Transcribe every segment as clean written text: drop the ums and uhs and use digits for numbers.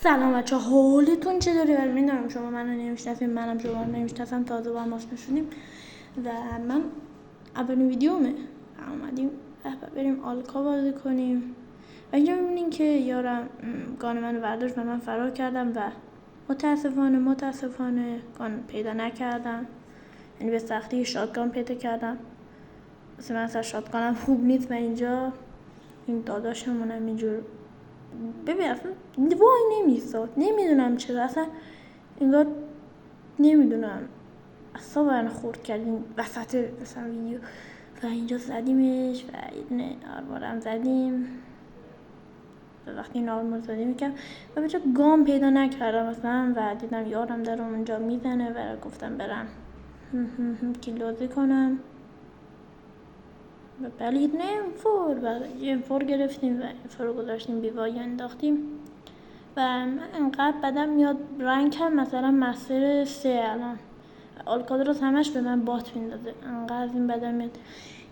سلام بچه، حالتون چطوری؟ ولی میدونم شما منو نمیشناسین، منم شما رو نمیشناسم، تازه با هم آشنا شدیم و من اولین ویدیومه اومدیم بریم آلکا بازی کنیم و اینجا میبینین که یارم گان منو برداشت و من فرار کردم و متاسفانه گان پیدا نکردم. یعنی به سختی شاتگان پیدا کردم. مثل من اصلا شاتگانم خوب نیست و اینجا این داداشمونم اینجور ببین اصلا وای نمیستاد، نمیدونم چرا اصلا انگار نمیدونم اصلا من خورد کردیم وسط مثلا ویدیو و اینجا زدیمش و یه دونه آرمارم زدیم و وقتی این آرمار زدیم میکرم و بچه گام پیدا نکردم مثلا و دیدم یارم در اونجا میزنه و گفتم برم کیلوزی کنم و بلید یه فور گرفتیم و فور گذاشتیم بیوایی انداختیم و من انقدر بدم میاد رنگم مثلا مستر 3 الان آلکادراس همش به من بات میندازه، انقدر این بدم میاد.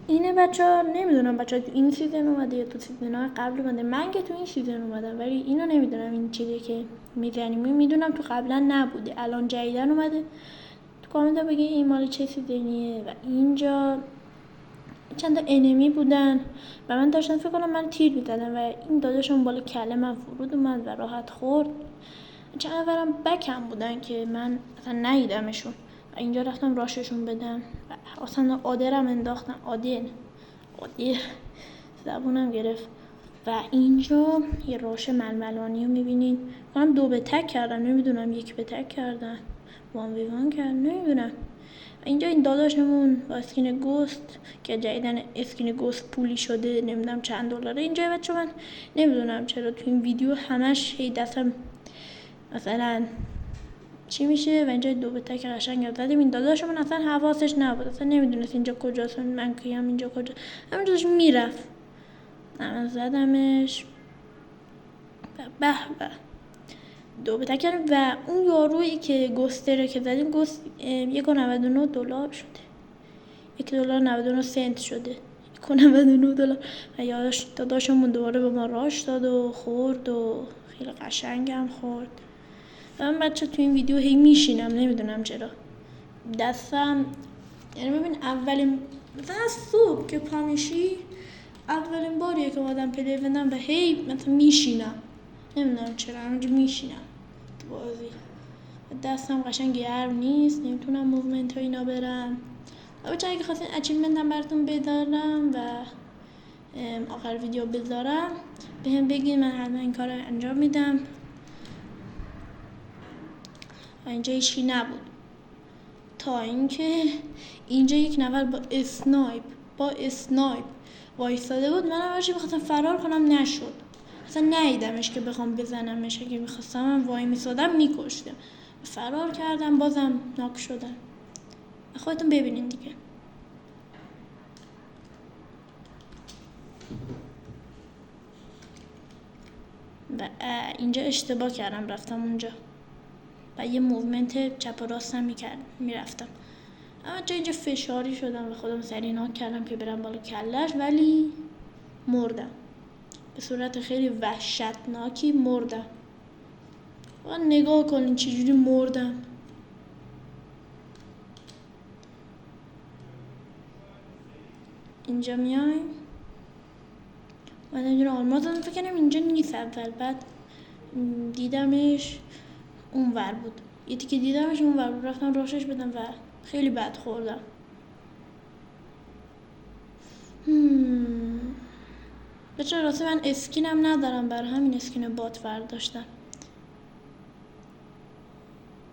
اینه بچه ها، نمیدونم بچه ها تو این سیزن اومده یا تو سیزن های قبل اومده. من که تو این سیزن اومدم ولی اینو نمیدونم این چیزی که میزنیم میدونم تو قبلا نبوده، الان جدیدن اومده. تو کامنت بگی این مال چه سیزنیه. و اینجا چند تا انمی بودن و من داشتم فکر کنم من تیر میزدم و این داداشم بالا کله من فرود اومد و راحت خورد. چند نفرم بکم بودن که من اصلا ندیدمشون و اینجا رفتم راششون بدم و اصلا آدرم انداختم. آدر زبونم گرفت. و اینجا یه راش ململانی رو میبینین، من 2 به تک کردم، نمیدونم 1 به تک کردم، 1v1 کردم، نمیدونم. اینجا این داداشمون با اسکین گوست که جدیدن اسکین گوست پولی شده، نمیدونم چند دلاره. اینجا بچه من نمیدونم چرا تو این ویدیو همش هی دستم مثلا چی میشه و اینجا 2 به تک قشنگ زدیم. این داداشمون اصلا حواسش نبود، اصلا نمیدونست اینجا کجاست، من کیم اینجا کجا، همینجا داشت میرفت. من زدمش به 2 به تک کردیم و اون یارویی که گستره که زدیم گست $1.99 شده، $1.99 شده، $1.99 و یادش داداشمون دوباره به ما راش داد و خورد و خیلی قشنگم خورد. و من بچه تو این ویدیو هی میشینم، نمیدونم چرا دستم، یعنی ببین اولین مثلا صبح که پا میشی اولین باریه که آدم پلی بندم و هی مثلا میشینم، نمیدونم چرا همینجا میشینم تو بازی. دستم قشنگ گرم نیست، نمیتونم موومنت ها اینا برم. و بچه اگه خواستین اچیومنتم براتون بذارم و آخر ویدیو بذارم به هم بگین، من حتما این کار رو انجام میدم. و اینجا هیچکی نبود تا اینکه اینجا یک نفر با اسنایپ وایستاده بود. من همش میخواستم فرار کنم، نشد، اصلا ندیدمش که بخوام بزنمش. اگه میخواستم من وای میسادم میکشتم، فرار کردم بازم ناک شدم. خودتون ببینین دیگه. و اینجا اشتباه کردم رفتم اونجا و یه موومنت چپ و راستم میرفتم. اما اینجا فشاری شدم و خودم سریع ناک کردم که برم بالا کلش، ولی مردم به صورت خیلی وحشتناکی مردم. و نگاه کنین چجوری مردم. اینجا میایم من اینجا آلماز دادم، فکر کنم اینجا نیست اول، بعد دیدمش اون ور بود، یه تیکه دیدمش اون ور بود، رفتم راشش بدم و خیلی بد خوردم. بچه راسته من اسکینم ندارم، برای همین اسکین بات برداشتم.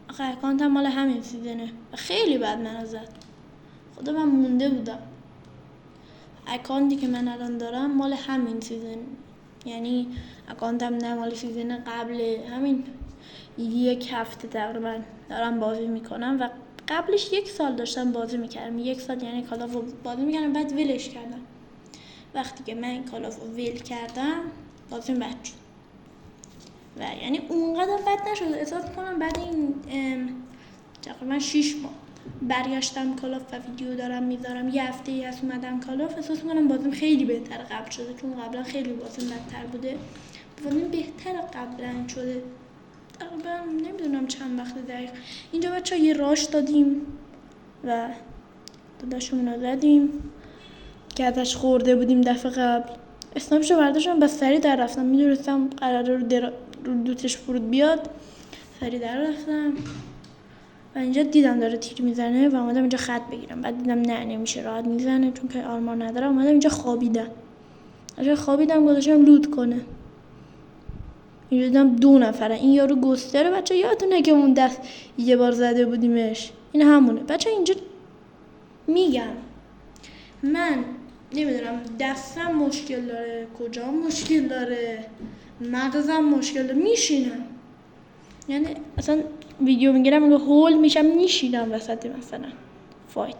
آخه اکانتم مال همین سیزنه و خیلی بد من زد، خدا من مونده بودم. اکانتی که من الان دارم مال همین سیزن، یعنی اکانتم نه مال سیزن قبل، همین 1 هفته تقریبا دارم بازی میکنم و قبلش 1 سال داشتم بازی میکردم. 1 سال یعنی کالاف بازی میکردم بعد ولش کردم. وقتی که من کالاف ول کردم بازیم بد شد و یعنی اونقدر بد نشد. احساس میکنم بعد این تقریبا 6 ماه برگشتم کالاف و ویدیو دارم میذارم، یه هفته ای هست اومدم کالاف، احساس میکنم بازیم خیلی بهتر قبل شده، چون قبلا خیلی بازیم بدتر بوده. بازیم بهتر قبلا شده تقریبا نمیدونم چند وقت دقیق. اینجا بچه یه راش دادیم و داداشمون رو زدیم که ازش خورده بودیم دفعه قبل. اسنپشو برداشتم بس سریع در رفتم، میدونستم قراره رو دوتش فرود بیاد، سریع در رفتم و اینجا دیدم داره تیر میزنه و اومدم اینجا خط بگیرم. بعد دیدم نه نمیشه، راحت میزنه چون که آرمار نداره. اومدم اینجا خوابیدم گذاشتم لوت کنه. اینجا دیدم 2 نفره. این یارو گستره بچه، یادتونه که اون دست یه بار زده بودیمش؟ این همونه بچه. اینجا میگم من نمیدونم دستم مشکل داره، کجا مشکل داره، مغزم مشکل داره، میشینم. یعنی اصلا ویدیو میگیرم میگه هول میشم میشینم وسط مثلا فایت.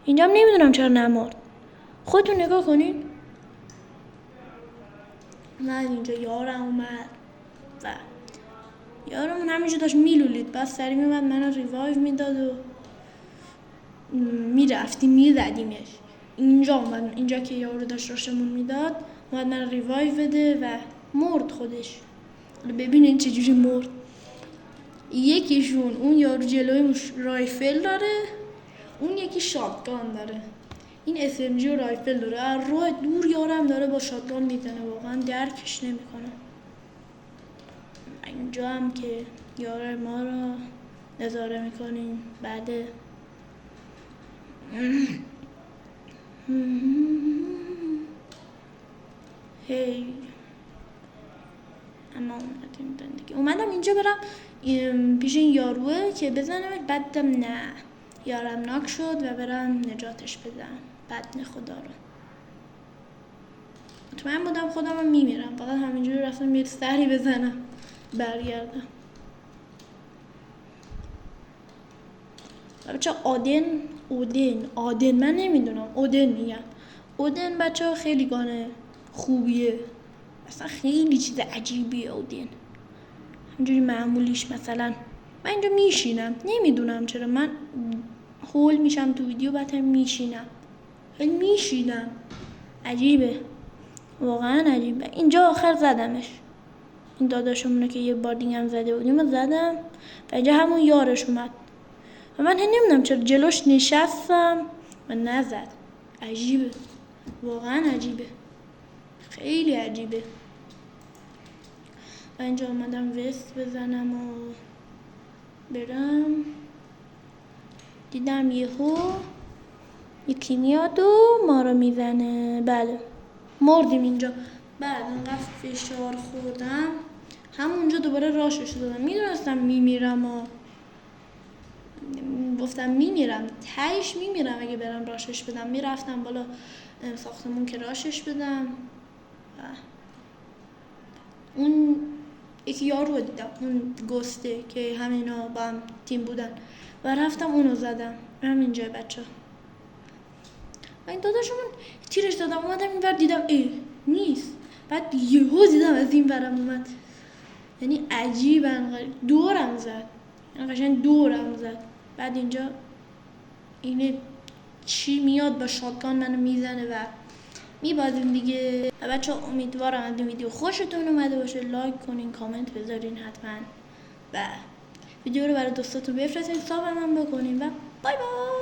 اینجا هم نمیدونم چرا نمرد. خودتون نگاه کنین. من اینجا یارم اومد و یارمون همینجا داشت میلولید، بعد سری میومد منو ریوایو میداد و میرفتیم میزدیمش. اینجا اومد، اینجا که یارو داشت راشمون میداد اومد من ریوایو بده و مرد خودش. ببینین چجوری مرد. یکیشون اون یارو جلوی رایفل داره، اون یکی شاتگان داره. این SMG و رایفل داره، راه دور یارم داره با شاتگان میزنه. واقعا درکش نمیکنه. اینجا هم که یار ما رو نظاره میکنیم. بعد هی اما اومدم اینجا برم پیش این یاروه که بزنم، بعدم نه یارم ناک شد و برم نجاتش بدم. بدن خدا رو مطمئن بودم خودم هم میمیرم، فقط همینجوری رفتم یه سری بزنم برگردم. بچه اودن من نمیدونم، اودن میگم. اودن بچه خیلی گانه خوبیه، اصلا خیلی چیز عجیبیه اودن. اینجوری معمولیش مثلا من اینجا میشینم، نمیدونم چرا من هول میشم تو ویدیو، بعد هم میشینم. عجیبه، واقعا عجیبه. اینجا آخر زدمش، این داداشمونه که یه بار دیگه هم زده بودیم و زدم و اینجا همون یارش اومد و من نمیدونم چرا جلوش نشستم و نزد. عجیبه، واقعا عجیبه، خیلی عجیبه. و اینجا اومدم وست بزنم و برم، دیدم یکی میاد و ما رو میزنه. بله مردیم اینجا. بعد انقدر فشار خوردم همونجا دوباره راشش دادم. میدونستم میمیرم و گفتم میمیرم، تهش میمیرم اگه برم راشش بدم. میرفتم بالا ساختمون که راشش بدم. اون یکی یارو رو دیدم، اون گسته که همینا با هم تیم بودن و رفتم اونو زدم. همینجا بچه و این داداشمون تیرش دادم، اومدم این ور دیدم نیست. بعد یهو دیدم از این ورم اومد. یعنی عجیبن، دورم زد، یعنی قشنگ دورم زد. بعد اینجا اینه چی میاد با شاتگان منو میزنه و میبازیم دیگه. بچه امیدوارم از این ویدیو خوشتون اومده باشه. لایک کنین، کامنت بذارین حتما و ویدیو رو برای دوستاتون بفرستین، سابم هم بکنین و بای بای.